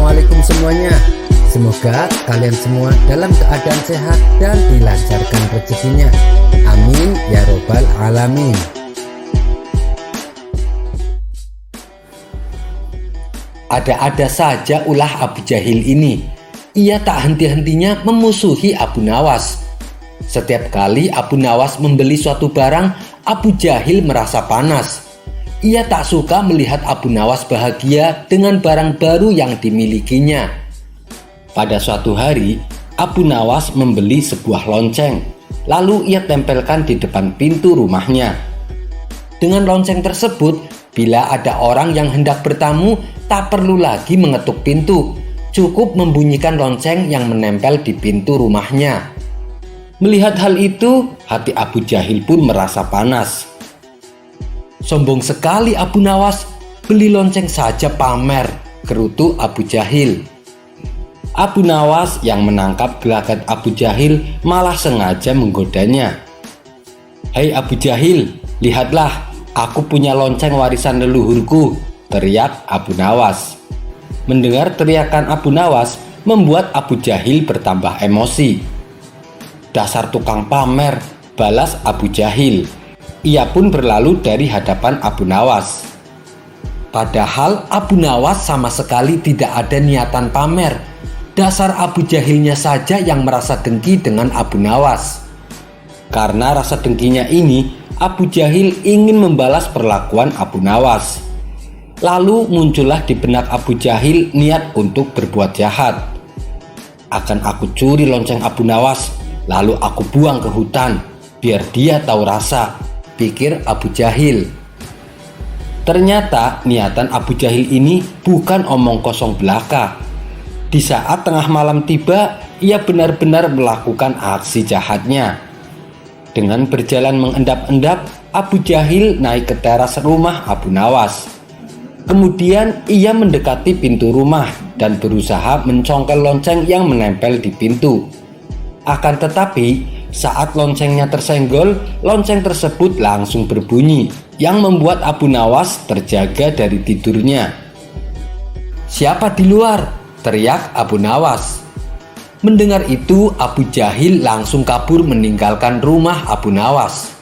Assalamualaikum semuanya. Semoga kalian semua dalam keadaan sehat dan dilancarkan rezekinya. Amin ya robbal alamin. Ada-ada saja ulah Abu Jahil ini. Ia tak henti-hentinya memusuhi Abu Nawas. Setiap kali Abu Nawas membeli suatu barang, Abu Jahil merasa panas. Ia tak suka melihat Abu Nawas bahagia dengan barang baru yang dimilikinya. Pada suatu hari, Abu Nawas membeli sebuah lonceng, lalu ia tempelkan di depan pintu rumahnya. Dengan lonceng tersebut, bila ada orang yang hendak bertamu, tak perlu lagi mengetuk pintu, cukup membunyikan lonceng yang menempel di pintu rumahnya. Melihat hal itu, hati Abu Jahil pun merasa panas. Sombong sekali Abu Nawas, beli lonceng saja pamer, gerutu Abu Jahil. Abu Nawas yang menangkap gelagat Abu Jahil malah sengaja menggodanya. "Hei Abu Jahil, lihatlah, aku punya lonceng warisan leluhurku," teriak Abu Nawas. Mendengar teriakan Abu Nawas membuat Abu Jahil bertambah emosi. "Dasar tukang pamer," balas Abu Jahil. Ia pun berlalu dari hadapan Abu Nawas. Padahal Abu Nawas sama sekali tidak ada niatan pamer. Dasar Abu Jahilnya saja yang merasa dengki dengan Abu Nawas. Karena rasa dengkinya ini, Abu Jahil ingin membalas perlakuan Abu Nawas. Lalu muncullah di benak Abu Jahil niat untuk berbuat jahat. "Akan aku curi lonceng Abu Nawas, lalu aku buang ke hutan, biar dia tahu rasa," pikir Abu Jahil. Ternyata niatan Abu Jahil ini bukan omong kosong belaka. Di saat tengah malam tiba, ia benar-benar melakukan aksi jahatnya. Dengan berjalan mengendap-endap, Abu Jahil naik ke teras rumah Abu Nawas. Kemudian ia mendekati pintu rumah dan berusaha mencongkel lonceng yang menempel di pintu. Akan tetapi, saat loncengnya tersenggol, lonceng tersebut langsung berbunyi yang membuat Abu Nawas terjaga dari tidurnya. "Siapa di luar?" teriak Abu Nawas. Mendengar itu, Abu Jahil langsung kabur meninggalkan rumah Abu Nawas.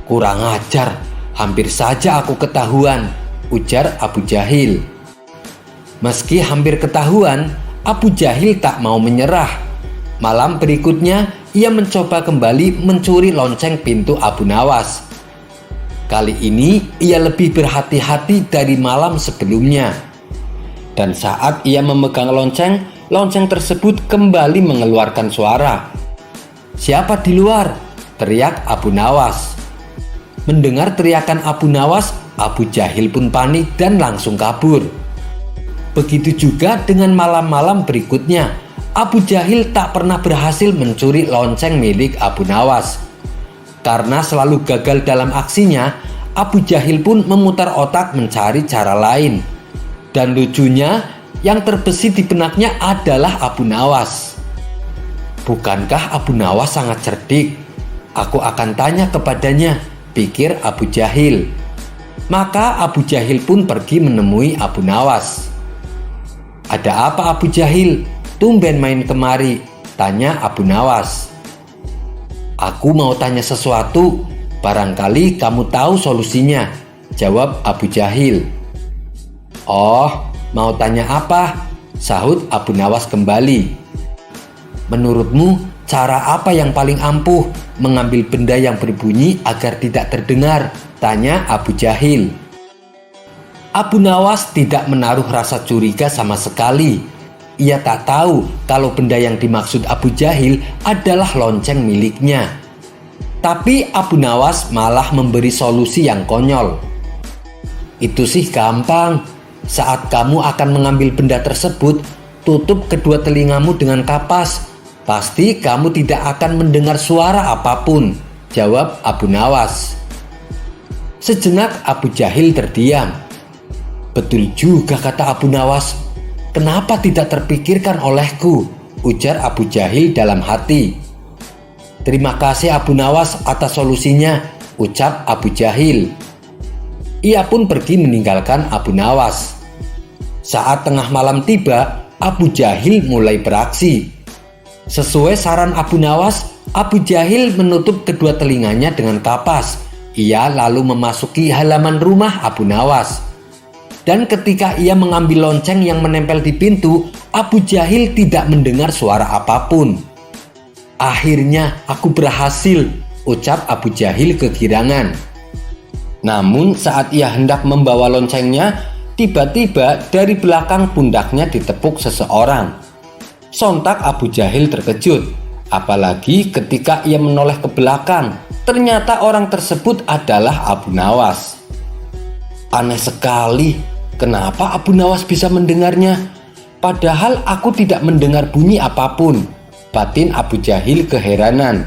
"Kurang ajar, hampir saja aku ketahuan," ujar Abu Jahil. Meski hampir ketahuan, Abu Jahil tak mau menyerah. Malam berikutnya, ia mencoba kembali mencuri lonceng pintu Abu Nawas. Kali ini ia lebih berhati-hati dari malam sebelumnya. Dan saat ia memegang lonceng, lonceng tersebut kembali mengeluarkan suara. "Siapa di luar?" teriak Abu Nawas. Mendengar teriakan Abu Nawas, Abu Jahil pun panik dan langsung kabur. Begitu juga dengan malam-malam berikutnya. Abu Jahil tak pernah berhasil mencuri lonceng milik Abu Nawas. Karena selalu gagal dalam aksinya, Abu Jahil pun memutar otak mencari cara lain. Dan lucunya, yang terbesit di benaknya adalah Abu Nawas. "Bukankah Abu Nawas sangat cerdik? Aku akan tanya kepadanya," pikir Abu Jahil. Maka Abu Jahil pun pergi menemui Abu Nawas. "Ada apa Abu Jahil? Tumben main kemari," tanya Abu Nawas. "Aku mau tanya sesuatu, barangkali kamu tahu solusinya," jawab Abu Jahil. "Oh, mau tanya apa?" sahut Abu Nawas kembali. "Menurutmu cara apa yang paling ampuh mengambil benda yang berbunyi agar tidak terdengar?" tanya Abu Jahil. Abu Nawas tidak menaruh rasa curiga sama sekali. Ia tak tahu kalau benda yang dimaksud Abu Jahil adalah lonceng miliknya. Tapi Abu Nawas malah memberi solusi yang konyol. "Itu sih gampang. Saat kamu akan mengambil benda tersebut, tutup kedua telingamu dengan kapas. Pasti kamu tidak akan mendengar suara apapun," jawab Abu Nawas. Sejenak Abu Jahil terdiam. "Betul juga kata Abu Nawas. Kenapa tidak terpikirkan olehku?" ujar Abu Jahil dalam hati. "Terima kasih Abu Nawas atas solusinya," ucap Abu Jahil. Ia pun pergi meninggalkan Abu Nawas. Saat tengah malam tiba, Abu Jahil mulai beraksi. Sesuai saran Abu Nawas, Abu Jahil menutup kedua telinganya dengan kapas. Ia lalu memasuki halaman rumah Abu Nawas. Dan ketika ia mengambil lonceng yang menempel di pintu, Abu Jahil tidak mendengar suara apapun. "Akhirnya aku berhasil," ucap Abu Jahil kegirangan. Namun saat ia hendak membawa loncengnya, tiba-tiba dari belakang pundaknya ditepuk seseorang. Sontak Abu Jahil terkejut, apalagi ketika ia menoleh ke belakang. Ternyata orang tersebut adalah Abu Nawas. Aneh sekali, kenapa Abu Nawas bisa mendengarnya? Padahal aku tidak mendengar bunyi apapun, batin Abu Jahil keheranan.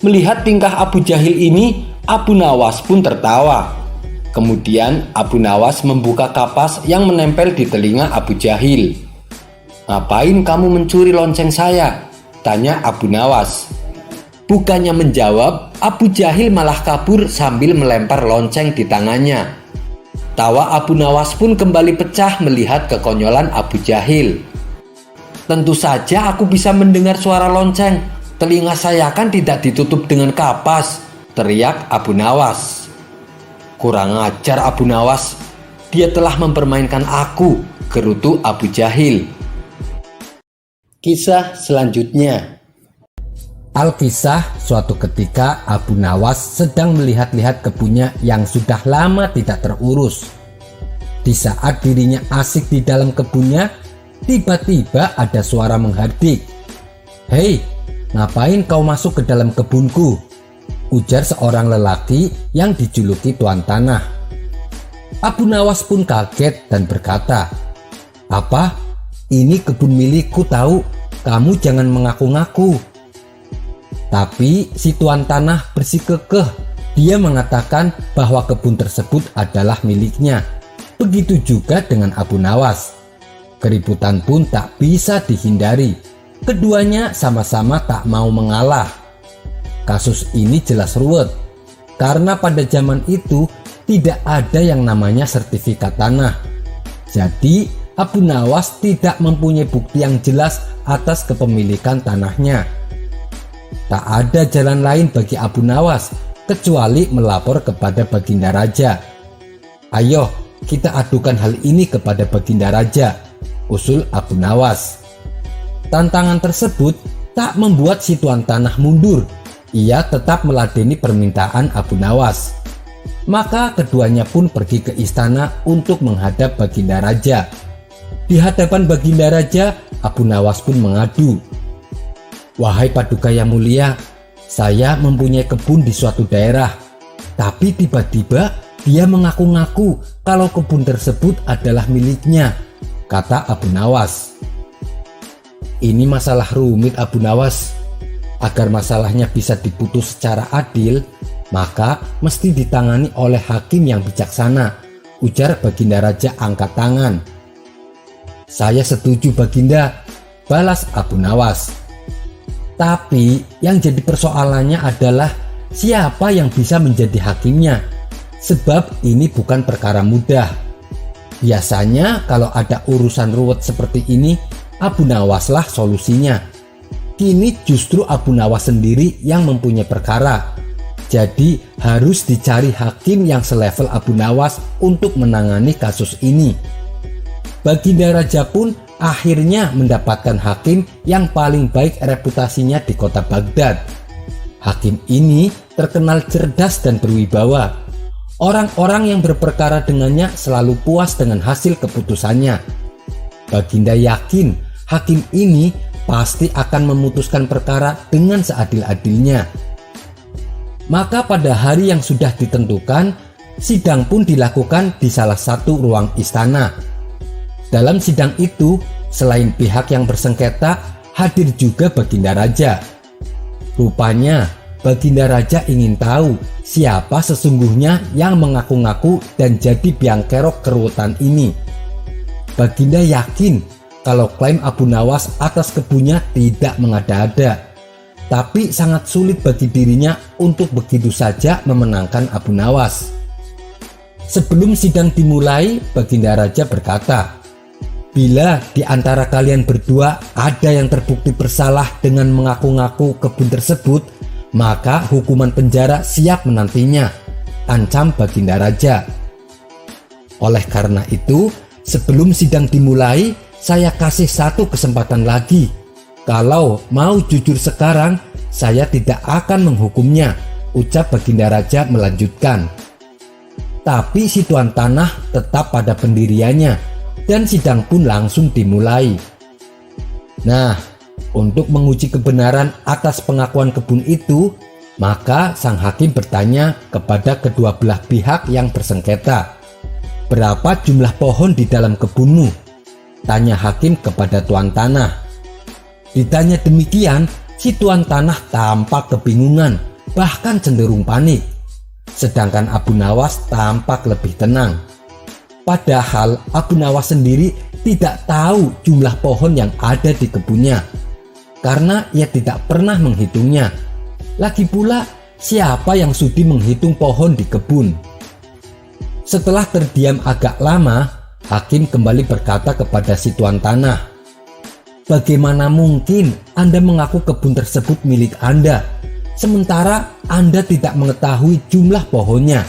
Melihat tingkah Abu Jahil ini, Abu Nawas pun tertawa. Kemudian Abu Nawas membuka kapas yang menempel di telinga Abu Jahil. "Ngapain kamu mencuri lonceng saya?" tanya Abu Nawas. Bukannya menjawab, Abu Jahil malah kabur sambil melempar lonceng di tangannya. Tawa Abu Nawas pun kembali pecah melihat kekonyolan Abu Jahil. "Tentu saja aku bisa mendengar suara lonceng. Telinga saya kan tidak ditutup dengan kapas," teriak Abu Nawas. "Kurang ajar Abu Nawas, dia telah mempermainkan aku," gerutu Abu Jahil. Kisah selanjutnya. Alkisah, suatu ketika Abu Nawas sedang melihat-lihat kebunnya yang sudah lama tidak terurus. Di saat dirinya asik di dalam kebunnya, tiba-tiba ada suara menghardik. "Hei, ngapain kau masuk ke dalam kebunku?" ujar seorang lelaki yang dijuluki Tuan Tanah. Abu Nawas pun kaget dan berkata, "Apa? Ini kebun milikku tahu, kamu jangan mengaku-ngaku." Tapi si Tuan Tanah bersikukuh. Dia mengatakan bahwa kebun tersebut adalah miliknya. Begitu juga dengan Abu Nawas. Keributan pun tak bisa dihindari. Keduanya sama-sama tak mau mengalah. Kasus ini jelas ruwet, karena pada zaman itu tidak ada yang namanya sertifikat tanah. Jadi Abu Nawas tidak mempunyai bukti yang jelas atas kepemilikan tanahnya. Tak ada jalan lain bagi Abu Nawas kecuali melapor kepada Baginda Raja. "Ayo kita adukan hal ini kepada Baginda Raja," usul Abu Nawas. Tantangan tersebut tak membuat si Tuan Tanah mundur. Ia tetap meladeni permintaan Abu Nawas. Maka keduanya pun pergi ke istana untuk menghadap Baginda Raja. Di hadapan Baginda Raja, Abu Nawas pun mengadu, "Wahai Paduka yang mulia, saya mempunyai kebun di suatu daerah, tapi tiba-tiba dia mengaku-ngaku kalau kebun tersebut adalah miliknya," kata Abu Nawas. "Ini masalah rumit Abu Nawas. Agar masalahnya bisa diputus secara adil, maka mesti ditangani oleh hakim yang bijaksana," ujar Baginda Raja angkat tangan. "Saya setuju Baginda," balas Abu Nawas. Tapi yang jadi persoalannya adalah siapa yang bisa menjadi hakimnya, sebab ini bukan perkara mudah. Biasanya kalau ada urusan ruwet seperti ini, Abu Nawaslah solusinya. Kini justru Abu Nawas sendiri yang mempunyai perkara. Jadi harus dicari hakim yang selevel Abu Nawas untuk menangani kasus ini. Baginda Raja pun akhirnya mendapatkan hakim yang paling baik reputasinya di kota Baghdad. Hakim ini terkenal cerdas dan berwibawa. Orang-orang yang berperkara dengannya selalu puas dengan hasil keputusannya. Baginda yakin hakim ini pasti akan memutuskan perkara dengan seadil-adilnya. Maka pada hari yang sudah ditentukan, sidang pun dilakukan di salah satu ruang istana. Dalam sidang itu, selain pihak yang bersengketa, hadir juga Baginda Raja. Rupanya, Baginda Raja ingin tahu siapa sesungguhnya yang mengaku-ngaku dan jadi biang kerok keruwetan ini. Baginda yakin kalau klaim Abu Nawas atas kebunnya tidak mengada-ada. Tapi sangat sulit bagi dirinya untuk begitu saja memenangkan Abu Nawas. Sebelum sidang dimulai, Baginda Raja berkata, Bila di antara kalian berdua ada yang terbukti bersalah dengan mengaku-ngaku kebun tersebut, maka hukuman penjara siap menantinya, ancam Baginda Raja. Oleh karena itu, sebelum sidang dimulai, saya kasih satu kesempatan lagi. Kalau mau jujur sekarang, saya tidak akan menghukumnya, ucap Baginda Raja melanjutkan. Tapi si Tuan Tanah tetap pada pendiriannya, dan sidang pun langsung dimulai. Nah, untuk menguji kebenaran atas pengakuan kebun itu, maka sang hakim bertanya kepada kedua belah pihak yang bersengketa, "Berapa jumlah pohon di dalam kebunmu?" tanya hakim kepada Tuan Tanah. Ditanya demikian, si Tuan Tanah tampak kebingungan, bahkan cenderung panik. Sedangkan Abu Nawas tampak lebih tenang. Padahal Abu Nawas sendiri tidak tahu jumlah pohon yang ada di kebunnya, karena ia tidak pernah menghitungnya. Lagi pula, siapa yang sudi menghitung pohon di kebun? Setelah terdiam agak lama, hakim kembali berkata kepada si Tuan Tanah, "Bagaimana mungkin Anda mengaku kebun tersebut milik Anda, sementara Anda tidak mengetahui jumlah pohonnya?"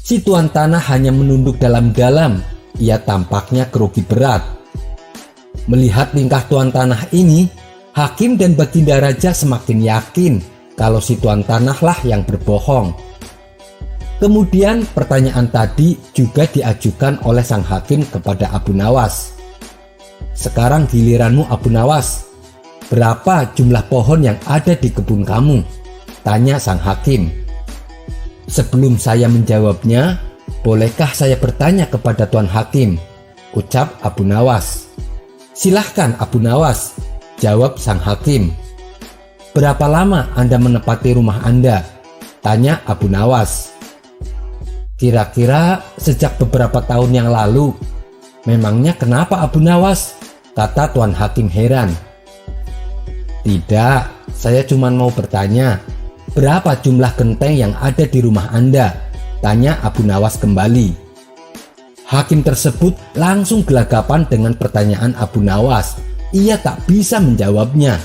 Si Tuan Tanah hanya menunduk dalam-dalam. Ia tampaknya grogi berat. Melihat tingkah Tuan Tanah ini, hakim dan Baginda Raja semakin yakin kalau si Tuan Tanah lah yang berbohong. Kemudian pertanyaan tadi juga diajukan oleh sang hakim kepada Abu Nawas. "Sekarang giliranmu, Abu Nawas. Berapa jumlah pohon yang ada di kebun kamu?" tanya sang hakim. "Sebelum saya menjawabnya, bolehkah saya bertanya kepada Tuan Hakim?" ucap Abu Nawas. "Silahkan Abu Nawas," jawab sang hakim. "Berapa lama Anda menempati rumah Anda?" tanya Abu Nawas. "Kira-kira sejak beberapa tahun yang lalu." "Memangnya kenapa Abu Nawas?" kata Tuan Hakim heran. "Tidak, saya cuma mau bertanya, berapa jumlah genteng yang ada di rumah Anda?" tanya Abu Nawas kembali. Hakim tersebut langsung gelagapan dengan pertanyaan Abu Nawas. Ia tak bisa menjawabnya.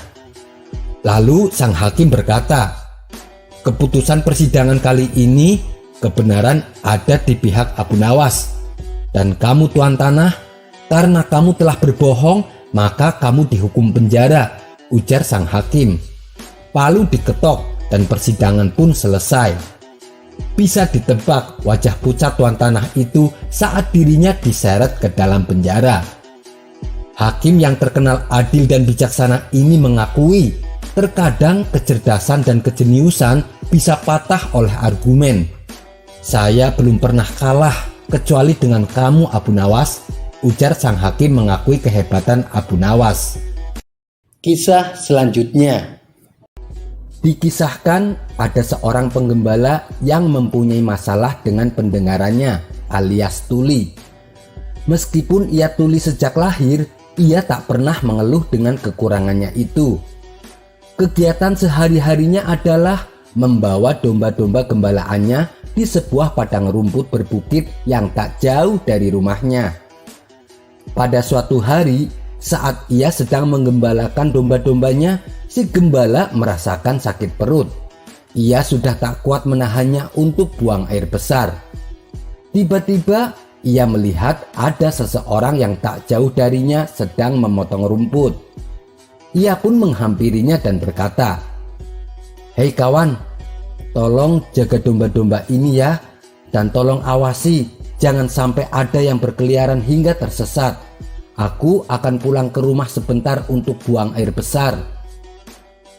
Lalu sang hakim berkata, "Keputusan persidangan kali ini kebenaran ada di pihak Abu Nawas. Dan kamu Tuan Tanah, karena kamu telah berbohong, maka kamu dihukum penjara," ujar sang hakim. Palu diketok dan persidangan pun selesai. Bisa ditebak wajah pucat Tuan Tanah itu saat dirinya diseret ke dalam penjara. Hakim yang terkenal adil dan bijaksana ini mengakui terkadang kecerdasan dan kejeniusan bisa patah oleh argumen. "Saya belum pernah kalah kecuali dengan kamu Abu Nawas," ujar sang hakim mengakui kehebatan Abu Nawas. Kisah selanjutnya. Dikisahkan ada seorang penggembala yang mempunyai masalah dengan pendengarannya alias tuli. Meskipun ia tuli sejak lahir, ia tak pernah mengeluh dengan kekurangannya itu. Kegiatan sehari-harinya adalah membawa domba-domba gembalaannya di sebuah padang rumput berbukit yang tak jauh dari rumahnya. Pada suatu hari, saat ia sedang menggembalakan domba-dombanya, si gembala merasakan sakit perut. Ia sudah tak kuat menahannya untuk buang air besar. Tiba-tiba ia melihat ada seseorang yang tak jauh darinya sedang memotong rumput. Ia pun menghampirinya dan berkata, "Hei kawan, tolong jaga domba-domba ini ya, dan tolong awasi jangan sampai ada yang berkeliaran hingga tersesat. Aku akan pulang ke rumah sebentar untuk buang air besar."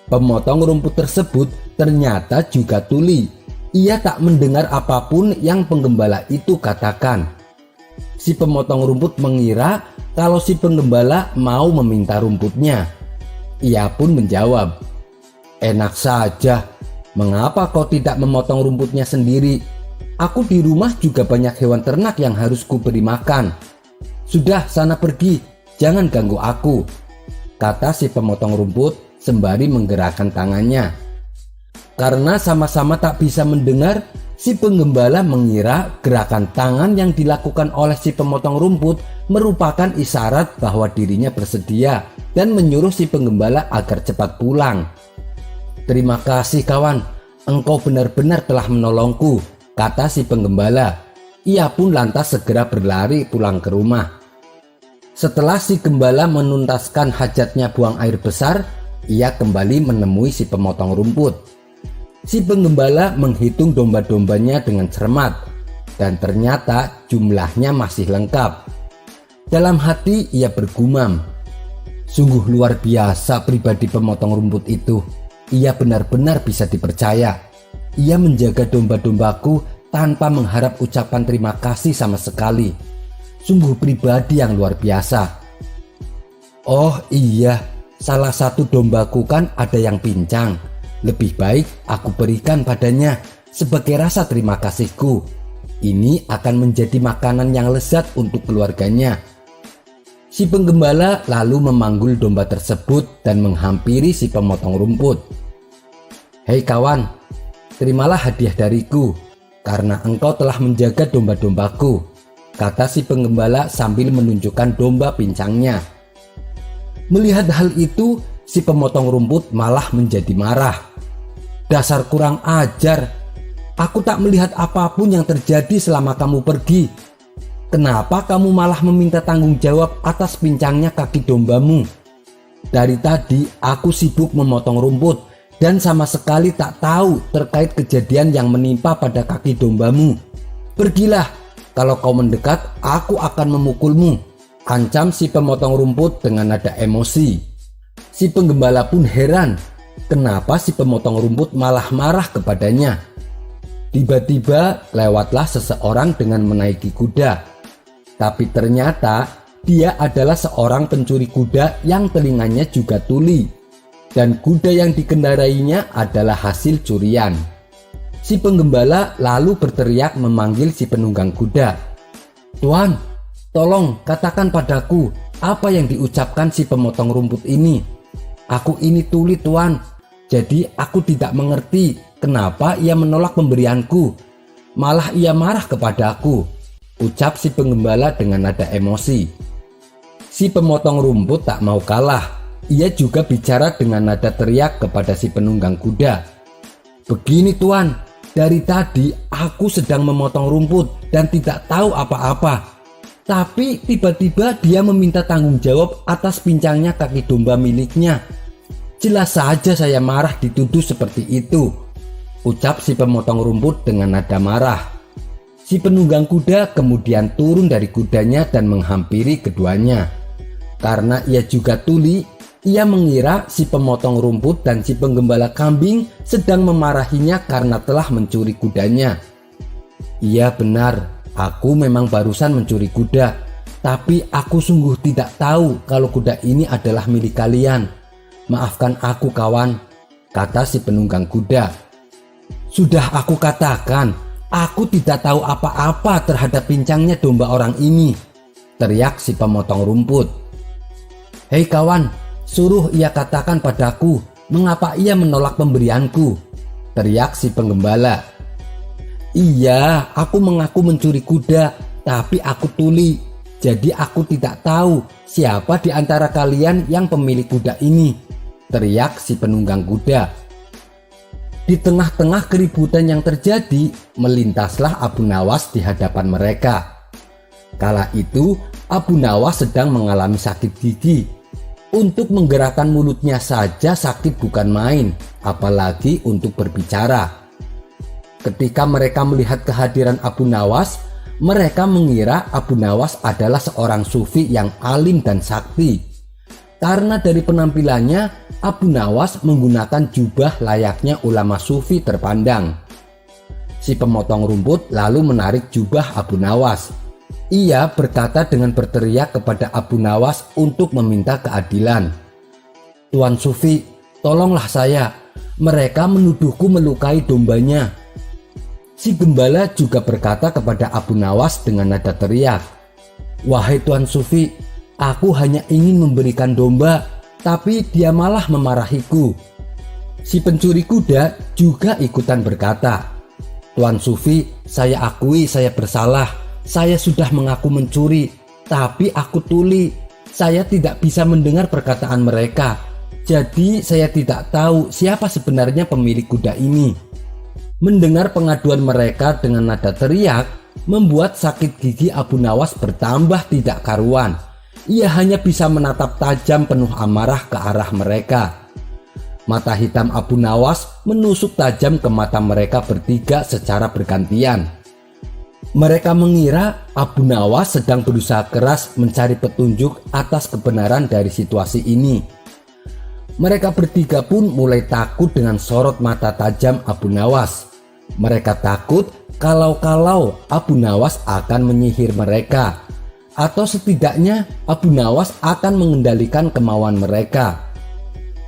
Pemotong rumput tersebut ternyata juga tuli. Ia tak mendengar apapun yang penggembala itu katakan. Si pemotong rumput mengira kalau si penggembala mau meminta rumputnya. Ia pun menjawab, "Enak saja, mengapa kau tidak memotong rumputnya sendiri? Aku di rumah juga banyak hewan ternak yang harus kuberi makan. Sudah, sana pergi, jangan ganggu aku," kata si pemotong rumput sembari menggerakkan tangannya. Karena sama-sama tak bisa mendengar, si penggembala mengira gerakan tangan yang dilakukan oleh si pemotong rumput merupakan isyarat bahwa dirinya bersedia dan menyuruh si penggembala agar cepat pulang. "Terima kasih kawan, engkau benar-benar telah menolongku," kata si penggembala. Ia pun lantas segera berlari pulang ke rumah. Setelah si gembala menuntaskan hajatnya buang air besar, ia kembali menemui si pemotong rumput. Si penggembala menghitung domba-dombanya dengan cermat dan ternyata jumlahnya masih lengkap. Dalam hati ia bergumam, "Sungguh luar biasa pribadi pemotong rumput itu. Ia benar-benar bisa dipercaya. Ia menjaga domba-dombaku tanpa mengharap ucapan terima kasih sama sekali. Sungguh pribadi yang luar biasa. Oh iya, salah satu dombaku kan ada yang pincang. Lebih baik aku berikan padanya sebagai rasa terima kasihku. Ini akan menjadi makanan yang lezat untuk keluarganya." Si penggembala lalu memanggul domba tersebut dan menghampiri si pemotong rumput. "Hei kawan, terimalah hadiah dariku karena engkau telah menjaga domba-dombaku," kata si penggembala sambil menunjukkan domba pincangnya. Melihat hal itu, si pemotong rumput malah menjadi marah. "Dasar kurang ajar, aku tak melihat apapun yang terjadi selama kamu pergi. Kenapa kamu malah meminta tanggung jawab atas pincangnya kaki dombamu? Dari tadi aku sibuk memotong rumput dan sama sekali tak tahu terkait kejadian yang menimpa pada kaki dombamu. Pergilah, kalau kau mendekat aku akan memukulmu," ancam si pemotong rumput dengan nada emosi. Si penggembala pun heran, kenapa si pemotong rumput malah marah kepadanya. Tiba-tiba lewatlah seseorang dengan menaiki kuda. Tapi ternyata dia adalah seorang pencuri kuda yang telinganya juga tuli. Dan kuda yang dikendarainya adalah hasil curian. Si penggembala lalu berteriak memanggil si penunggang kuda. "Tuan, tolong katakan padaku apa yang diucapkan si pemotong rumput ini. Aku ini tuli tuan, jadi aku tidak mengerti kenapa ia menolak pemberianku. Malah ia marah kepadaku," ucap si penggembala dengan nada emosi. Si pemotong rumput tak mau kalah. Ia juga bicara dengan nada teriak kepada si penunggang kuda. "Begini tuan, dari tadi aku sedang memotong rumput dan tidak tahu apa-apa. Tapi tiba-tiba dia meminta tanggung jawab atas pincangnya kaki domba miliknya. Jelas saja saya marah dituduh seperti itu," ucap si pemotong rumput dengan nada marah. Si penunggang kuda kemudian turun dari kudanya dan menghampiri keduanya. Karena ia juga tuli, ia mengira si pemotong rumput dan si penggembala kambing sedang memarahinya karena telah mencuri kudanya. "Iya benar, aku memang barusan mencuri kuda, tapi aku sungguh tidak tahu kalau kuda ini adalah milik kalian. Maafkan aku kawan," kata si penunggang kuda. "Sudah aku katakan, aku tidak tahu apa-apa terhadap pincangnya domba orang ini," teriak si pemotong rumput. "Hei kawan, suruh ia katakan padaku mengapa ia menolak pemberianku," teriak si penggembala. "Iya, aku mengaku mencuri kuda, tapi aku tuli. Jadi aku tidak tahu siapa di antara kalian yang pemilik kuda ini," teriak si penunggang kuda. Di tengah-tengah keributan yang terjadi, melintaslah Abu Nawas di hadapan mereka. Kala itu, Abu Nawas sedang mengalami sakit gigi. Untuk menggerakkan mulutnya saja sakit bukan main, apalagi untuk berbicara. Ketika mereka melihat kehadiran Abu Nawas, mereka mengira Abu Nawas adalah seorang sufi yang alim dan sakti. Karena dari penampilannya, Abu Nawas menggunakan jubah layaknya ulama sufi terpandang. Si pemotong rumput lalu menarik jubah Abu Nawas. Ia berkata dengan berteriak kepada Abu Nawas untuk meminta keadilan. "Tuan Sufi, tolonglah saya. Mereka menuduhku melukai dombanya." Si gembala juga berkata kepada Abu Nawas dengan nada teriak, "Wahai Tuan Sufi, aku hanya ingin memberikan domba, tapi dia malah memarahiku." Si pencuri kuda juga ikutan berkata, "Tuan Sufi, saya akui saya bersalah. Saya sudah mengaku mencuri, tapi aku tuli. Saya tidak bisa mendengar perkataan mereka. Jadi saya tidak tahu siapa sebenarnya pemilik kuda ini." Mendengar pengaduan mereka dengan nada teriak membuat sakit gigi Abu Nawas bertambah tidak karuan. Ia hanya bisa menatap tajam penuh amarah ke arah mereka. Mata hitam Abu Nawas menusuk tajam ke mata mereka bertiga secara bergantian. Mereka mengira Abu Nawas sedang berusaha keras mencari petunjuk atas kebenaran dari situasi ini. Mereka bertiga pun mulai takut dengan sorot mata tajam Abu Nawas. Mereka takut kalau Abu Nawas akan menyihir mereka, atau setidaknya Abu Nawas akan mengendalikan kemauan mereka.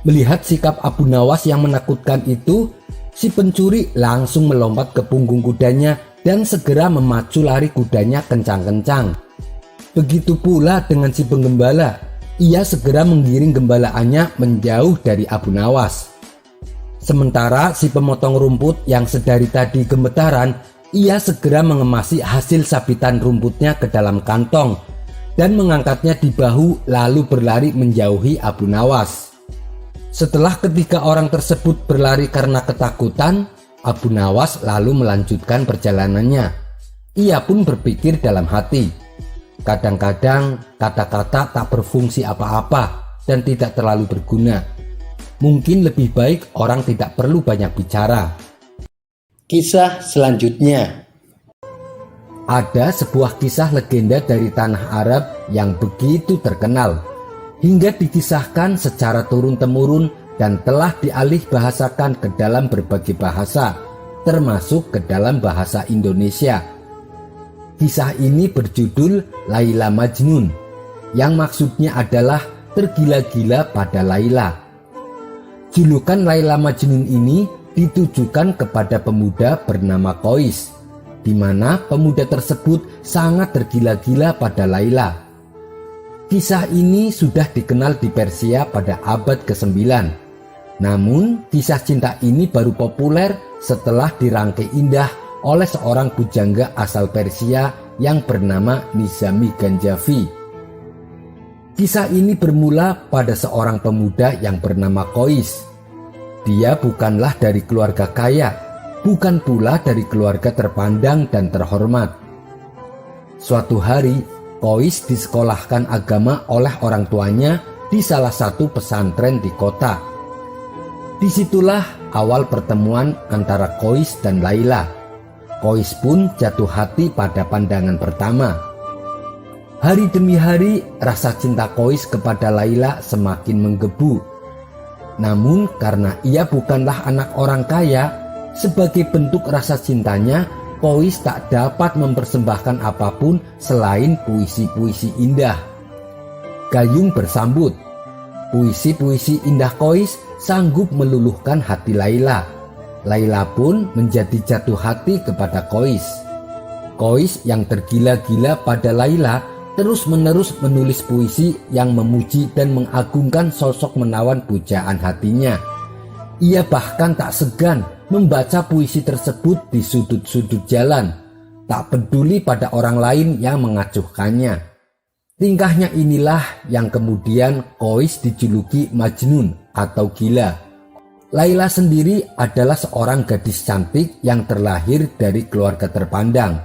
Melihat sikap Abu Nawas yang menakutkan itu, si pencuri langsung melompat ke punggung kudanya dan segera memacu lari kudanya kencang-kencang. Begitu pula dengan si penggembala, ia segera menggiring gembalaannya menjauh dari Abu Nawas. Sementara si pemotong rumput yang sedari tadi gemetaran, ia segera mengemasi hasil sabitan rumputnya ke dalam kantong dan mengangkatnya di bahu lalu berlari menjauhi Abu Nawas. Setelah ketiga orang tersebut berlari karena ketakutan, Abu Nawas lalu melanjutkan perjalanannya. Ia pun berpikir dalam hati, kadang-kadang kata-kata tak berfungsi apa-apa dan tidak terlalu berguna. Mungkin lebih baik orang tidak perlu banyak bicara. Kisah selanjutnya. Ada sebuah kisah legenda dari tanah Arab yang begitu terkenal, hingga dikisahkan secara turun-temurun dan telah dialih bahasakan ke dalam berbagai bahasa, termasuk ke dalam bahasa Indonesia. Kisah ini berjudul Laila Majnun, yang maksudnya adalah tergila-gila pada Laila. Julukan Laila Majnun ini ditujukan kepada pemuda bernama Qais, di mana pemuda tersebut sangat tergila-gila pada Laila. Kisah ini sudah dikenal di Persia pada abad ke-9. Namun, kisah cinta ini baru populer setelah dirangkai indah oleh seorang pujangga asal Persia yang bernama Nizami Ganjavi. Kisah ini bermula pada seorang pemuda yang bernama Qais. Dia bukanlah dari keluarga kaya, bukan pula dari keluarga terpandang dan terhormat. Suatu hari, Qais disekolahkan agama oleh orang tuanya di salah satu pesantren di kota. Disitulah awal pertemuan antara Qais dan Laila. Qais pun jatuh hati pada pandangan pertama. Hari demi hari, rasa cinta Qais kepada Laila semakin menggebu. Namun karena ia bukanlah anak orang kaya, sebagai bentuk rasa cintanya, Qais tak dapat mempersembahkan apapun selain puisi-puisi indah. Gayung bersambut. Puisi-puisi indah Qais sanggup meluluhkan hati Laila. Laila pun menjadi jatuh hati kepada Qais. Qais yang tergila-gila pada Laila terus-menerus menulis puisi yang memuji dan mengagungkan sosok menawan pujaan hatinya. Ia bahkan tak segan membaca puisi tersebut di sudut-sudut jalan, tak peduli pada orang lain yang mengacuhkannya. Tingkahnya inilah yang kemudian Qais dijuluki Majnun atau gila. Laila sendiri adalah seorang gadis cantik yang terlahir dari keluarga terpandang.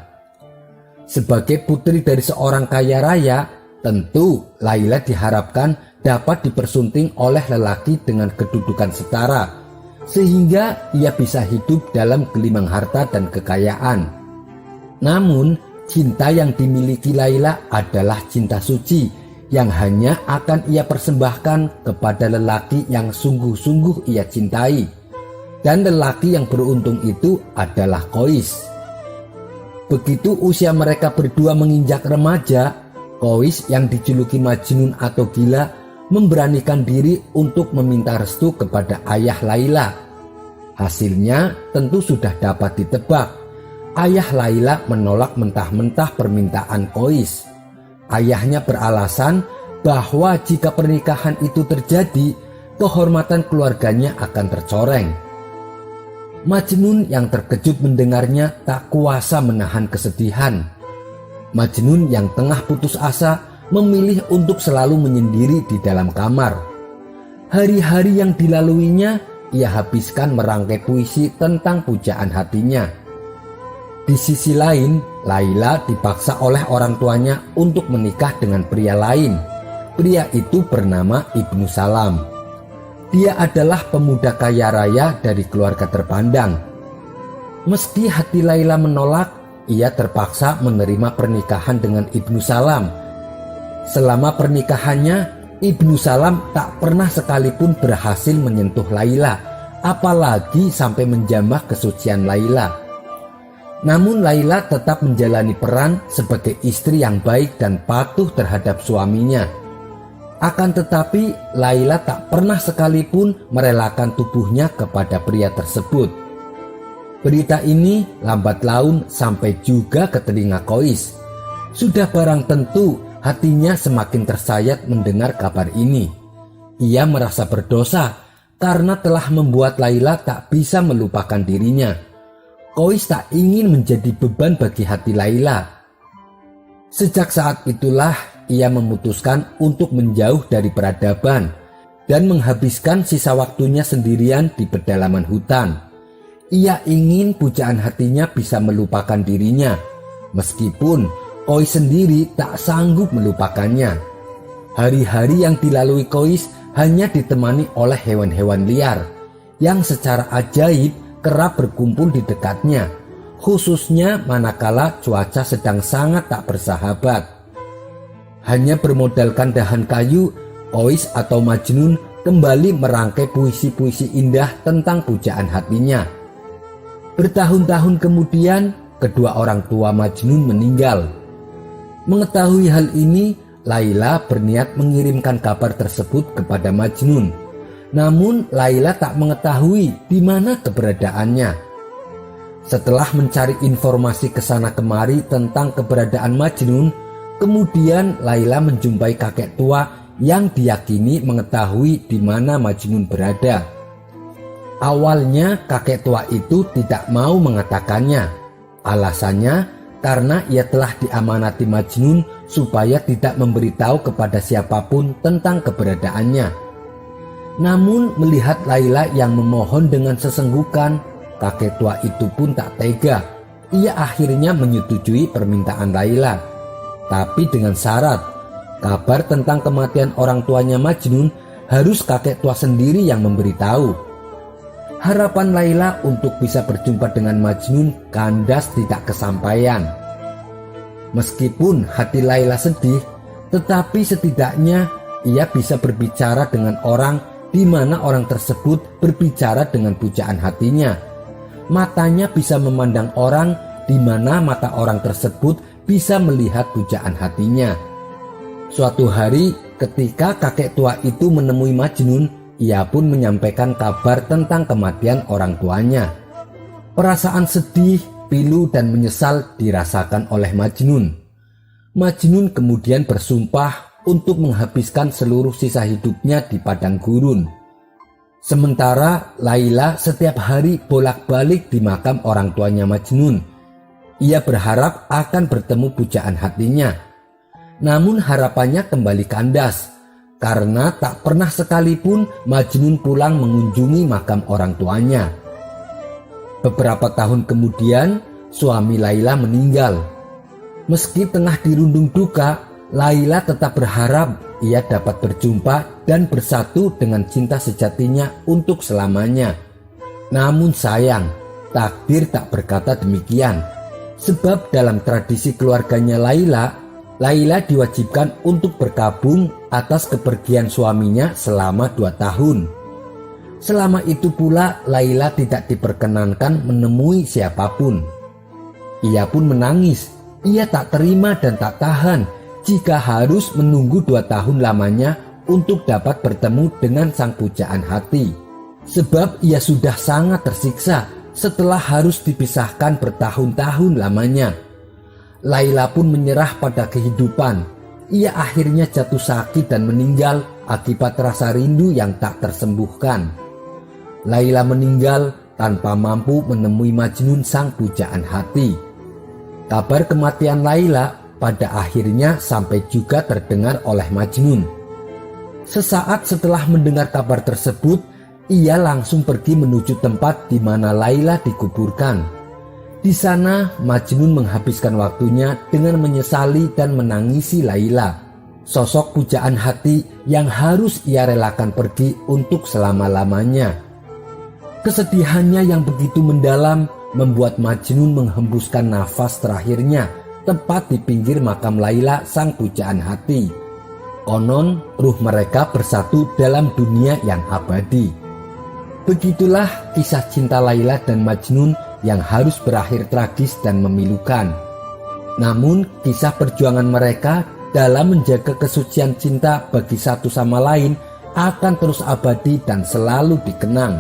Sebagai putri dari seorang kaya raya, tentu Laila diharapkan dapat dipersunting oleh lelaki dengan kedudukan setara, sehingga ia bisa hidup dalam gelimang harta dan kekayaan. Namun, cinta yang dimiliki Laila adalah cinta suci yang hanya akan ia persembahkan kepada lelaki yang sungguh-sungguh ia cintai. Dan lelaki yang beruntung itu adalah Qais. Begitu usia mereka berdua menginjak remaja, Qais yang dijuluki Majnun atau gila memberanikan diri untuk meminta restu kepada ayah Laila. Hasilnya tentu sudah dapat ditebak. Ayah Laila menolak mentah-mentah permintaan Qais. Ayahnya beralasan bahwa jika pernikahan itu terjadi, kehormatan keluarganya akan tercoreng. Majnun yang terkejut mendengarnya tak kuasa menahan kesedihan. Majnun yang tengah putus asa memilih untuk selalu menyendiri di dalam kamar. Hari-hari yang dilaluinya ia habiskan merangkai puisi tentang pujaan hatinya. Di sisi lain, Laila dipaksa oleh orang tuanya untuk menikah dengan pria lain. Pria itu bernama Ibnu Salam. Dia adalah pemuda kaya raya dari keluarga terpandang. Meski hati Laila menolak, ia terpaksa menerima pernikahan dengan Ibnu Salam. Selama pernikahannya, Ibnu Salam tak pernah sekalipun berhasil menyentuh Laila, apalagi sampai menjamah kesucian Laila. Namun Laila tetap menjalani peran sebagai istri yang baik dan patuh terhadap suaminya. Akan tetapi Laila tak pernah sekalipun merelakan tubuhnya kepada pria tersebut. Berita ini lambat laun sampai juga ke telinga Qais. Sudah barang tentu hatinya semakin tersayat mendengar kabar ini. Ia merasa berdosa karena telah membuat Laila tak bisa melupakan dirinya. Qais tak ingin menjadi beban bagi hati Laila. Sejak saat itulah ia memutuskan untuk menjauh dari peradaban dan menghabiskan sisa waktunya sendirian di pedalaman hutan. Ia ingin pujaan hatinya bisa melupakan dirinya, meskipun Qais sendiri tak sanggup melupakannya. Hari-hari yang dilalui Qais hanya ditemani oleh hewan-hewan liar yang secara ajaib kerap berkumpul di dekatnya, khususnya manakala cuaca sedang sangat tak bersahabat. Hanya bermodalkan dahan kayu, Qais atau Majnun kembali merangkai puisi-puisi indah tentang pujaan hatinya. Bertahun-tahun kemudian, kedua orang tua Majnun meninggal. Mengetahui hal ini, Laila berniat mengirimkan kabar tersebut kepada Majnun. Namun Laila tak mengetahui di mana keberadaannya. Setelah mencari informasi ke sana kemari tentang keberadaan Majnun, kemudian Laila menjumpai kakek tua yang diyakini mengetahui di mana Majnun berada. Awalnya kakek tua itu tidak mau mengatakannya. Alasannya karena ia telah diamanati Majnun supaya tidak memberitahu kepada siapapun tentang keberadaannya. Namun melihat Laila yang memohon dengan sesenggukan, kakek tua itu pun tak tega. Ia akhirnya menyetujui permintaan Laila. Tapi dengan syarat, kabar tentang kematian orang tuanya Majnun harus kakek tua sendiri yang memberitahu. Harapan Laila untuk bisa berjumpa dengan Majnun kandas tidak kesampaian. Meskipun hati Laila sedih, tetapi setidaknya ia bisa berbicara dengan orang di mana orang tersebut berbicara dengan pujaan hatinya. Matanya bisa memandang orang di mana mata orang tersebut bisa melihat pujaan hatinya. Suatu hari ketika kakek tua itu menemui Majnun, ia pun menyampaikan kabar tentang kematian orang tuanya. Perasaan sedih, pilu dan menyesal dirasakan oleh Majnun. Majnun kemudian bersumpah untuk menghabiskan seluruh sisa hidupnya di padang gurun. Sementara Laila setiap hari bolak-balik di makam orang tuanya Majnun. Ia berharap akan bertemu pujaan hatinya. Namun harapannya kembali kandas karena tak pernah sekalipun Majnun pulang mengunjungi makam orang tuanya. Beberapa tahun kemudian suami Laila meninggal. Meski tengah dirundung duka, Laila tetap berharap ia dapat berjumpa dan bersatu dengan cinta sejatinya untuk selamanya. Namun sayang, takdir tak berkata demikian. Sebab dalam tradisi keluarganya Laila diwajibkan untuk berkabung atas kepergian suaminya selama 2 tahun. Selama itu pula Laila tidak diperkenankan menemui siapapun. Ia pun menangis. Ia tak terima dan tak tahan jika harus menunggu 2 tahun lamanya untuk dapat bertemu dengan sang pujaan hati. Sebab ia sudah sangat tersiksa setelah harus dipisahkan bertahun-tahun lamanya. Laila pun menyerah pada kehidupan. Ia akhirnya jatuh sakit dan meninggal akibat rasa rindu yang tak tersembuhkan. Laila meninggal tanpa mampu menemui Majnun sang pujaan hati. Kabar kematian Laila pada akhirnya sampai juga terdengar oleh Majnun. Sesaat setelah mendengar kabar tersebut, ia langsung pergi menuju tempat di mana Laila dikuburkan. Di sana, Majnun menghabiskan waktunya dengan menyesali dan menangisi Laila, sosok pujaan hati yang harus ia relakan pergi untuk selama-lamanya. Kesedihannya yang begitu mendalam membuat Majnun menghembuskan nafas terakhirnya tepat di pinggir makam Laila sang pujaan hati. Konon ruh mereka bersatu dalam dunia yang abadi. Begitulah kisah cinta Laila dan Majnun yang harus berakhir tragis dan memilukan. Namun kisah perjuangan mereka dalam menjaga kesucian cinta bagi satu sama lain akan terus abadi dan selalu dikenang,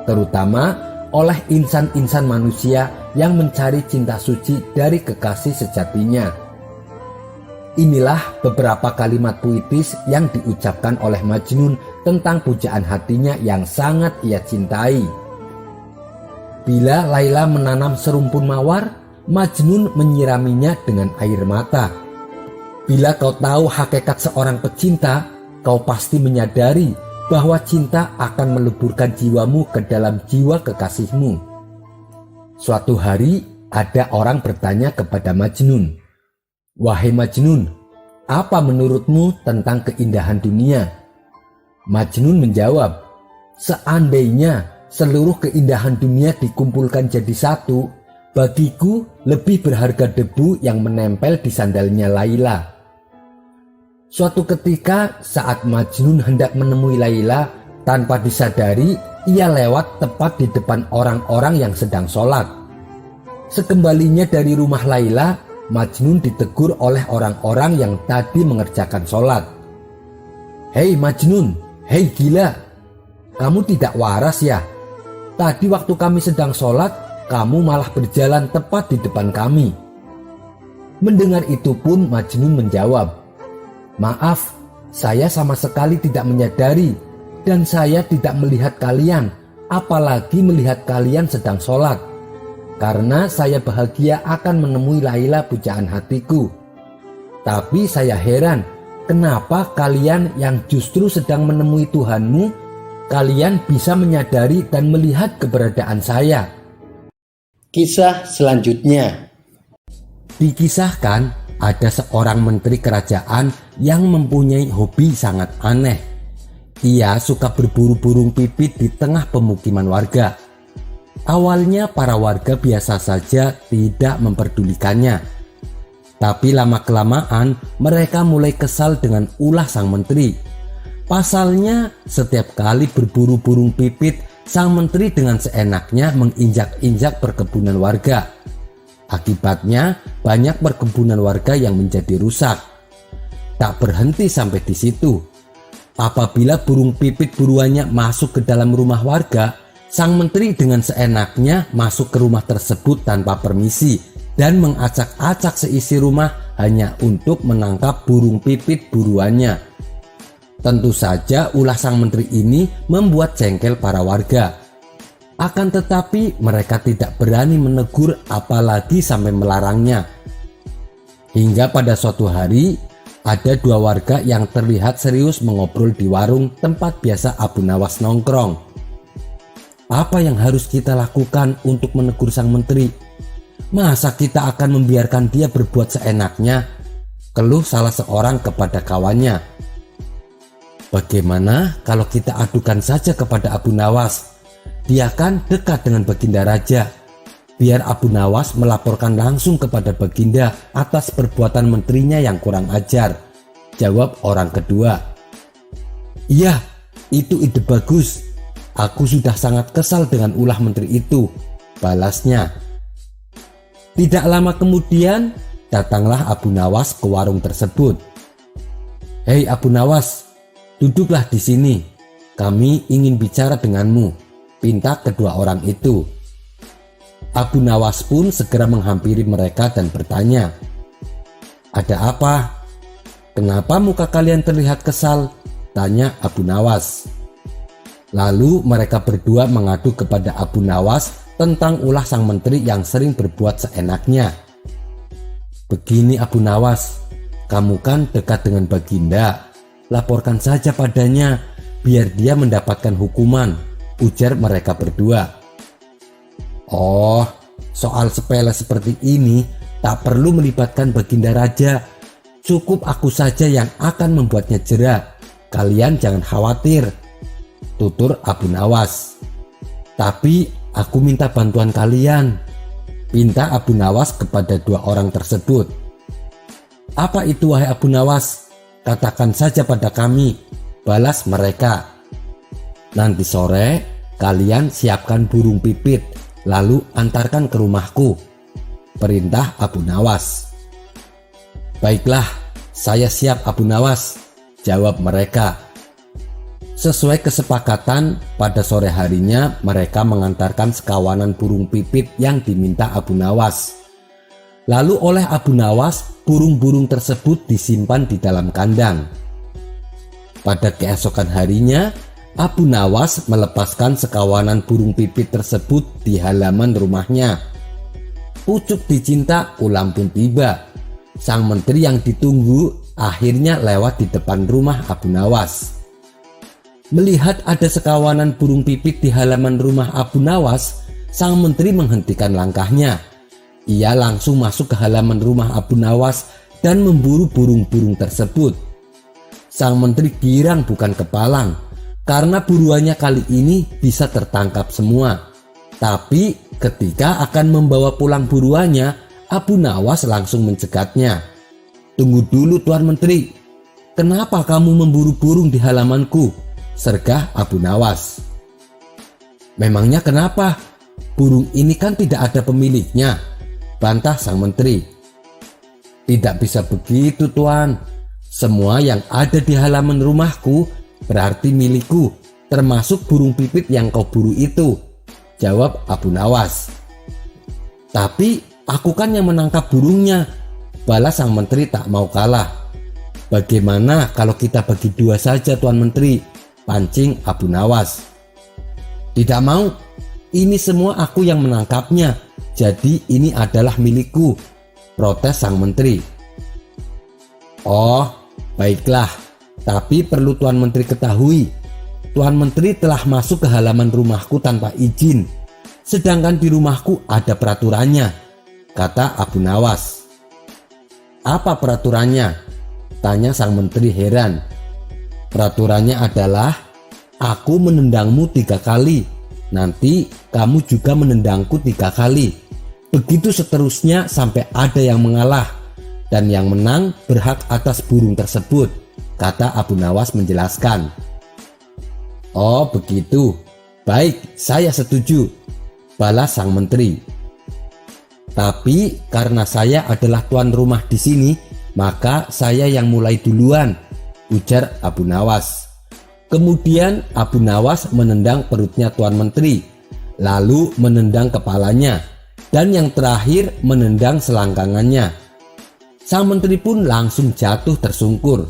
terutama oleh insan-insan manusia yang mencari cinta suci dari kekasih sejatinya. Inilah beberapa kalimat puitis yang diucapkan oleh Majnun tentang pujaan hatinya yang sangat ia cintai. Bila Laila menanam serumpun mawar, Majnun menyiraminya dengan air mata. Bila kau tahu hakikat seorang pecinta, kau pasti menyadari bahwa cinta akan meleburkan jiwamu ke dalam jiwa kekasihmu. Suatu hari ada orang bertanya kepada Majnun, "Wahai Majnun, apa menurutmu tentang keindahan dunia?" Majnun menjawab, "Seandainya seluruh keindahan dunia dikumpulkan jadi satu, bagiku lebih berharga debu yang menempel di sandalnya Laila." Suatu ketika saat Majnun hendak menemui Laila, tanpa disadari ia lewat tepat di depan orang-orang yang sedang sholat. Sekembalinya dari rumah Laila, Majnun ditegur oleh orang-orang yang tadi mengerjakan sholat. "Hei Majnun, hei gila, kamu tidak waras ya? Tadi waktu kami sedang sholat, kamu malah berjalan tepat di depan kami." Mendengar itu pun Majnun menjawab, "Maaf, saya sama sekali tidak menyadari dan saya tidak melihat kalian, apalagi melihat kalian sedang sholat. Karena saya bahagia akan menemui Laila pujaan hatiku. Tapi saya heran, kenapa kalian yang justru sedang menemui Tuhanmu, kalian bisa menyadari dan melihat keberadaan saya?" Kisah selanjutnya. Dikisahkan ada seorang menteri kerajaan yang mempunyai hobi sangat aneh. Ia suka berburu burung pipit di tengah pemukiman warga. Awalnya para warga biasa saja tidak memperdulikannya. Tapi lama-kelamaan mereka mulai kesal dengan ulah sang menteri. Pasalnya setiap kali berburu burung pipit, sang menteri dengan seenaknya menginjak-injak perkebunan warga. Akibatnya banyak perkebunan warga yang menjadi rusak. Tak berhenti sampai di situ. Apabila burung pipit buruannya masuk ke dalam rumah warga, sang menteri dengan seenaknya masuk ke rumah tersebut tanpa permisi dan mengacak-acak seisi rumah hanya untuk menangkap burung pipit buruannya. Tentu saja ulah sang menteri ini membuat jengkel para warga. Akan tetapi mereka tidak berani menegur apalagi sampai melarangnya. Hingga pada suatu hari ada dua warga yang terlihat serius mengobrol di warung tempat biasa Abu Nawas nongkrong. "Apa yang harus kita lakukan untuk menegur sang menteri? Masa kita akan membiarkan dia berbuat seenaknya?" keluh salah seorang kepada kawannya. "Bagaimana kalau kita adukan saja kepada Abu Nawas? Dia kan dekat dengan Baginda Raja. Biar Abu Nawas melaporkan langsung kepada Baginda atas perbuatan menterinya yang kurang ajar," jawab orang kedua. "Iya, itu ide bagus. Aku sudah sangat kesal dengan ulah menteri itu," balasnya. Tidak lama kemudian datanglah Abu Nawas ke warung tersebut. "Hei Abu Nawas, duduklah di sini. Kami ingin bicara denganmu," pinta kedua orang itu. Abu Nawas pun segera menghampiri mereka dan bertanya, "Ada apa? Kenapa muka kalian terlihat kesal? tanya Abu Nawas. Lalu mereka berdua mengadu kepada Abu Nawas tentang ulah sang menteri yang sering berbuat seenaknya. Begini Abu Nawas, kamu kan dekat dengan Baginda, laporkan saja padanya biar dia mendapatkan hukuman, ujar mereka berdua. Oh, soal sepele seperti ini tak perlu melibatkan Baginda Raja, cukup aku saja yang akan membuatnya jera, kalian jangan khawatir, tutur Abu Nawas. Tapi aku minta bantuan kalian, pinta Abu Nawas kepada dua orang tersebut. Apa itu wahai Abu Nawas? Katakan saja pada kami, balas mereka. Nanti sore kalian siapkan burung pipit, lalu antarkan ke rumahku, perintah Abu Nawas. Baiklah, saya siap Abu Nawas, jawab mereka. Sesuai kesepakatan, pada sore harinya mereka mengantarkan sekawanan burung pipit yang diminta Abu Nawas. Lalu oleh Abu Nawas, burung-burung tersebut disimpan di dalam kandang. Pada keesokan harinya, Abu Nawas melepaskan sekawanan burung pipit tersebut di halaman rumahnya. Pucuk dicinta ulam pun tiba. Sang menteri yang ditunggu akhirnya lewat di depan rumah Abu Nawas. Melihat ada sekawanan burung pipit di halaman rumah Abu Nawas, sang menteri menghentikan langkahnya. Ia langsung masuk ke halaman rumah Abu Nawas dan memburu burung-burung tersebut. Sang menteri girang bukan kepalang, karena buruannya kali ini bisa tertangkap semua. Tapi ketika akan membawa pulang buruannya, Abu Nawas langsung mencegatnya. Tunggu dulu Tuan Menteri, kenapa kamu memburu burung di halamanku? Sergah Abu Nawas. Memangnya kenapa? Burung ini kan tidak ada pemiliknya, bantah sang menteri. Tidak bisa begitu Tuan, semua yang ada di halaman rumahku berarti milikku, termasuk burung pipit yang kau buru itu, jawab Abu Nawas. Tapi aku kan yang menangkap burungnya, balas sang menteri tak mau kalah. Bagaimana kalau kita bagi dua saja Tuan Menteri, pancing Abu Nawas. Tidak mau, ini semua aku yang menangkapnya, jadi ini adalah milikku, protes sang menteri. Oh, baiklah, tapi perlu Tuan Menteri ketahui, Tuan Menteri telah masuk ke halaman rumahku tanpa izin, sedangkan di rumahku ada peraturannya, kata Abu Nawas. Apa peraturannya? Tanya sang menteri heran. Peraturannya adalah aku menendangmu 3 kali, nanti kamu juga menendangku 3 kali. Begitu seterusnya sampai ada yang mengalah, dan yang menang berhak atas burung tersebut, kata Abu Nawas menjelaskan. Oh begitu, baik saya setuju, balas sang menteri. Tapi karena saya adalah tuan rumah di sini, maka saya yang mulai duluan, ujar Abu Nawas. Kemudian Abu Nawas menendang perutnya Tuan Menteri, lalu menendang kepalanya, dan yang terakhir menendang selangkangannya. Sang menteri pun langsung jatuh tersungkur.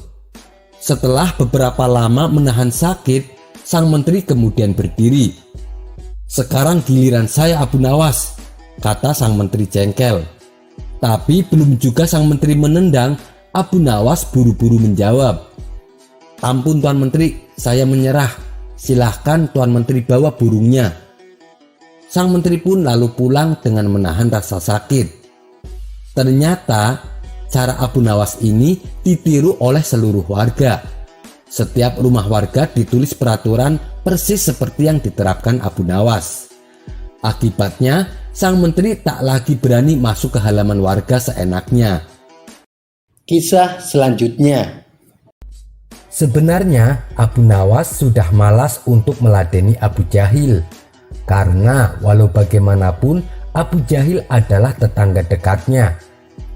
Setelah beberapa lama menahan sakit, sang menteri kemudian berdiri. Sekarang giliran saya Abu Nawas, kata sang menteri jengkel. Tapi belum juga sang menteri menendang, Abu Nawas buru-buru menjawab. Ampun Tuan Menteri, saya menyerah. Silahkan Tuan Menteri bawa burungnya. Sang menteri pun lalu pulang dengan menahan rasa sakit. Ternyata cara Abu Nawas ini ditiru oleh seluruh warga. Setiap rumah warga ditulis peraturan persis seperti yang diterapkan Abu Nawas. Akibatnya, sang menteri tak lagi berani masuk ke halaman warga seenaknya. Kisah selanjutnya. Sebenarnya Abu Nawas sudah malas untuk meladeni Abu Jahil, karena walau bagaimanapun Abu Jahil adalah tetangga dekatnya.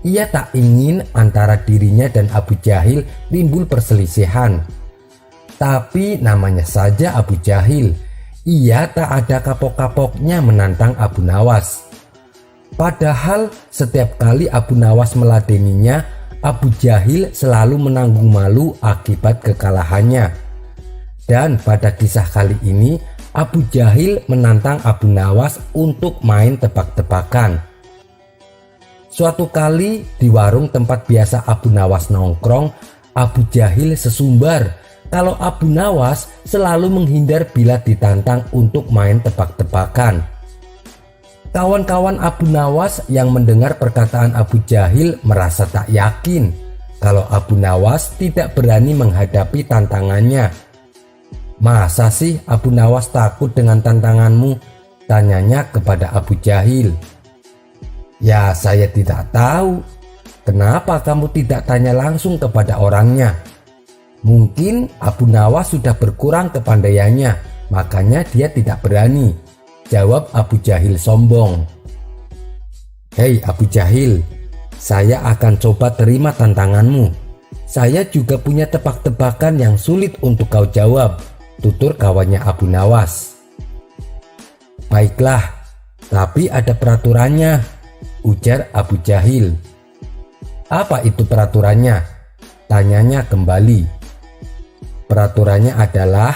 Ia tak ingin antara dirinya dan Abu Jahil timbul perselisihan. Tapi namanya saja Abu Jahil, ia tak ada kapok-kapoknya menantang Abu Nawas. Padahal setiap kali Abu Nawas meladeninya, Abu Jahil selalu menanggung malu akibat kekalahannya. Dan pada kisah kali ini, Abu Jahil menantang Abu Nawas untuk main tebak-tebakan. Suatu kali di warung tempat biasa Abu Nawas nongkrong, Abu Jahil sesumbar kalau Abu Nawas selalu menghindar bila ditantang untuk main tebak-tebakan. Kawan-kawan Abu Nawas yang mendengar perkataan Abu Jahil merasa tak yakin kalau Abu Nawas tidak berani menghadapi tantangannya. "Masa sih Abu Nawas takut dengan tantanganmu?" tanyanya kepada Abu Jahil. "Ya, saya tidak tahu. Kenapa kamu tidak tanya langsung kepada orangnya? Mungkin Abu Nawas sudah berkurang kepandaiannya, makanya dia tidak berani," jawab Abu Jahil sombong. "Hei Abu Jahil, saya akan coba terima tantanganmu. Saya juga punya tebak-tebakan yang sulit untuk kau jawab," tutur kawannya Abu Nawas. "Baiklah, tapi ada peraturannya," ujar Abu Jahil. "Apa itu peraturannya?" tanyanya kembali. "Peraturannya adalah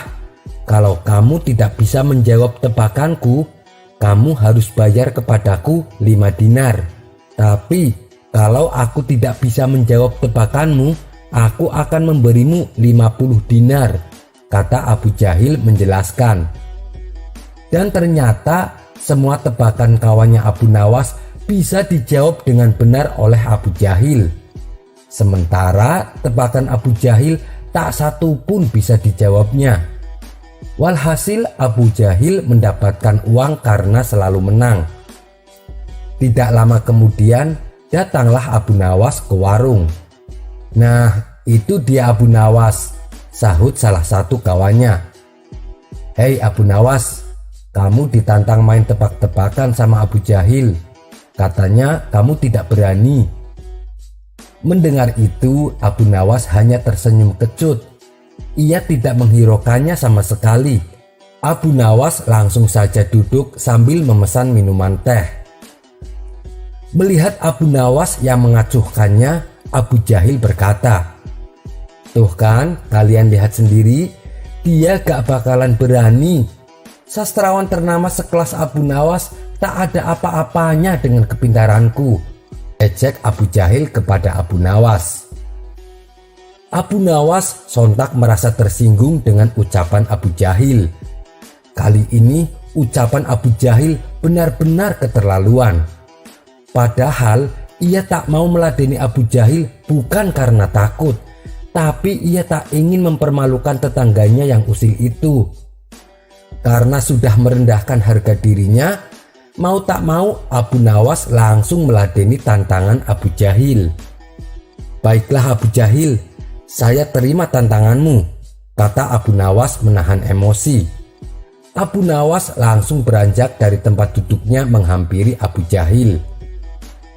kalau kamu tidak bisa menjawab tebakanku, kamu harus bayar kepadaku 5 dinar. Tapi kalau aku tidak bisa menjawab tebakanmu, aku akan memberimu 50 dinar, kata Abu Jahil menjelaskan. Dan ternyata semua tebakan kawannya Abu Nawas bisa dijawab dengan benar oleh Abu Jahil. Sementara tebakan Abu Jahil tak satu pun bisa dijawabnya. Walhasil Abu Jahil mendapatkan uang karena selalu menang. Tidak lama kemudian datanglah Abu Nawas ke warung. "Nah, itu dia Abu Nawas," sahut salah satu kawannya. "Hei Abu Nawas, kamu ditantang main tebak-tebakan sama Abu Jahil. Katanya kamu tidak berani." Mendengar itu, Abu Nawas hanya tersenyum kecut. Ia tidak menghiraukannya sama sekali. Abu Nawas langsung saja duduk sambil memesan minuman teh. Melihat Abu Nawas yang mengacuhkannya, Abu Jahil berkata, "Tuh kan, kalian lihat sendiri, dia gak bakalan berani. Sastrawan ternama sekelas Abu Nawas tak ada apa-apanya dengan kepintaranku," ejek Abu Jahil kepada Abu Nawas. Abu Nawas sontak merasa tersinggung dengan ucapan Abu Jahil. Kali ini ucapan Abu Jahil benar-benar keterlaluan. Padahal ia tak mau meladeni Abu Jahil bukan karena takut, tapi ia tak ingin mempermalukan tetangganya yang usil itu. Karena sudah merendahkan harga dirinya, mau tak mau Abu Nawas langsung meladeni tantangan Abu Jahil. "Baiklah Abu Jahil, saya terima tantanganmu," kata Abu Nawas menahan emosi. Abu Nawas langsung beranjak dari tempat duduknya menghampiri Abu Jahil.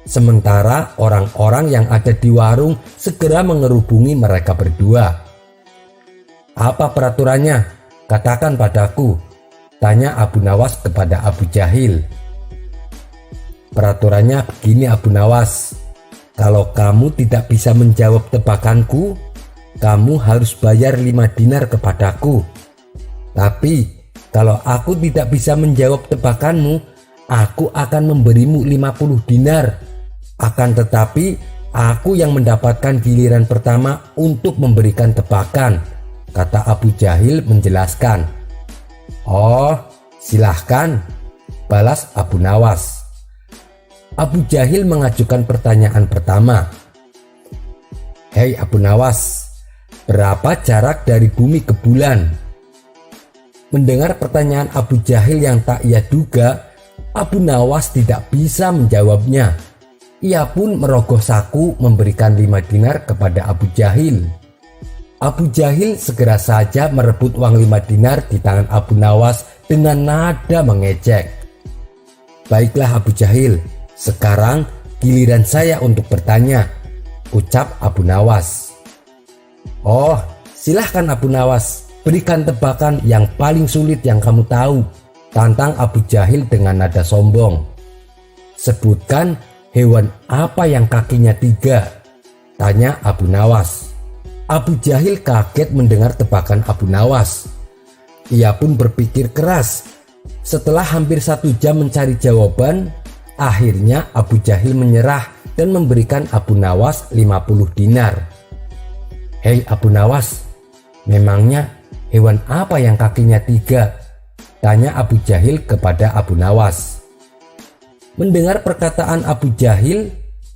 Sementara orang-orang yang ada di warung segera mengerubungi mereka berdua. "Apa peraturannya? Katakan padaku," tanya Abu Nawas kepada Abu Jahil. "Peraturannya begini Abu Nawas, kalau kamu tidak bisa menjawab tebakanku, kamu harus bayar 5 dinar kepadaku. Tapi kalau aku tidak bisa menjawab tebakanmu, aku akan memberimu 50 dinar. Akan tetapi aku yang mendapatkan giliran pertama untuk memberikan tebakan," kata Abu Jahil menjelaskan. "Oh, silahkan," balas Abu Nawas. Abu Jahil mengajukan pertanyaan pertama. "Hei Abu Nawas, berapa jarak dari bumi ke bulan?" Mendengar pertanyaan Abu Jahil yang tak ia duga, Abu Nawas tidak bisa menjawabnya. Ia pun merogoh saku memberikan 5 dinar kepada Abu Jahil. Abu Jahil segera saja merebut uang 5 dinar di tangan Abu Nawas dengan nada mengejek. "Baiklah Abu Jahil, sekarang giliran saya untuk bertanya," ucap Abu Nawas. "Oh, silahkan Abu Nawas, berikan tebakan yang paling sulit yang kamu tahu," tantang Abu Jahil dengan nada sombong. "Sebutkan hewan apa yang kakinya 3, tanya Abu Nawas. Abu Jahil kaget mendengar tebakan Abu Nawas. Ia pun berpikir keras. Setelah hampir 1 jam mencari jawaban, akhirnya Abu Jahil menyerah dan memberikan Abu Nawas 50 dinar. "Hei Abu Nawas, memangnya hewan apa yang kakinya 3?" tanya Abu Jahil kepada Abu Nawas. Mendengar perkataan Abu Jahil,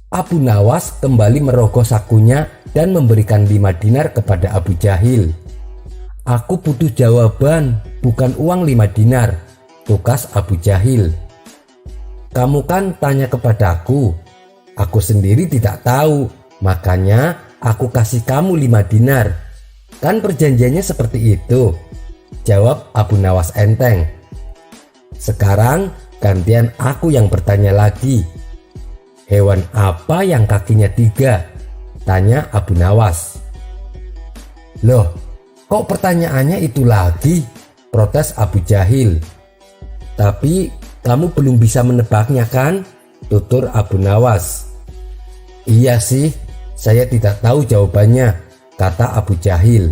Abu Nawas kembali merogoh sakunya dan memberikan 5 dinar kepada Abu Jahil. "Aku butuh jawaban, bukan uang 5 dinar, tukas Abu Jahil. "Kamu kan tanya kepadaku, aku sendiri tidak tahu, makanya aku kasih kamu 5 dinar. Kan perjanjiannya seperti itu," jawab Abu Nawas enteng. "Sekarang gantian aku yang bertanya lagi. Hewan apa yang kakinya 3? tanya Abu Nawas. "Loh, kok pertanyaannya itu lagi?" protes Abu Jahil. "Tapi kamu belum bisa menebaknya kan?" tutur Abu Nawas. "Iya sih, saya tidak tahu jawabannya," kata Abu Jahil.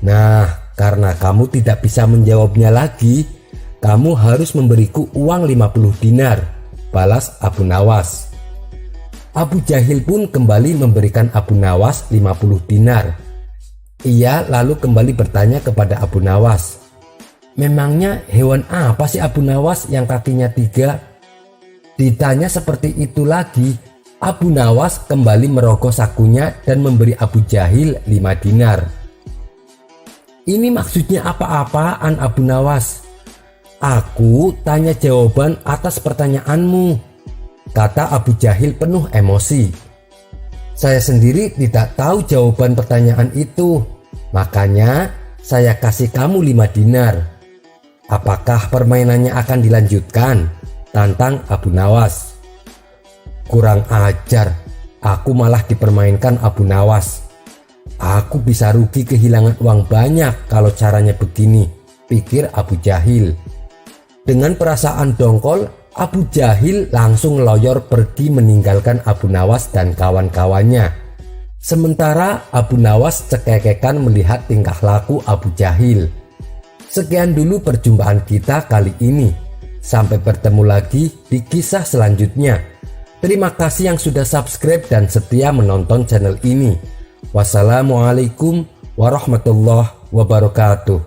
"Nah, karena kamu tidak bisa menjawabnya lagi, kamu harus memberiku uang 50 dinar, balas Abu Nawas. Abu Jahil pun kembali memberikan Abu Nawas 50 dinar. Ia lalu kembali bertanya kepada Abu Nawas, "Memangnya hewan apa sih Abu Nawas yang kakinya 3? Ditanya seperti itu lagi, Abu Nawas kembali merogoh sakunya dan memberi Abu Jahil 5 dinar. "Ini maksudnya apa-apaan Abu Nawas? Aku tanya jawaban atas pertanyaanmu," kata Abu Jahil penuh emosi. "Saya sendiri tidak tahu jawaban pertanyaan itu, makanya saya kasih kamu 5 dinar. Apakah permainannya akan dilanjutkan?" tantang Abu Nawas. "Kurang ajar, aku malah dipermainkan Abu Nawas. Aku bisa rugi kehilangan uang banyak kalau caranya begini," pikir Abu Jahil. Dengan perasaan dongkol, Abu Jahil langsung loyor pergi meninggalkan Abu Nawas dan kawan-kawannya. Sementara Abu Nawas cekekekan melihat tingkah laku Abu Jahil. Sekian dulu perjumpaan kita kali ini. Sampai bertemu lagi di kisah selanjutnya. Terima kasih yang sudah subscribe dan setia menonton channel ini. Wassalamualaikum warahmatullahi wabarakatuh.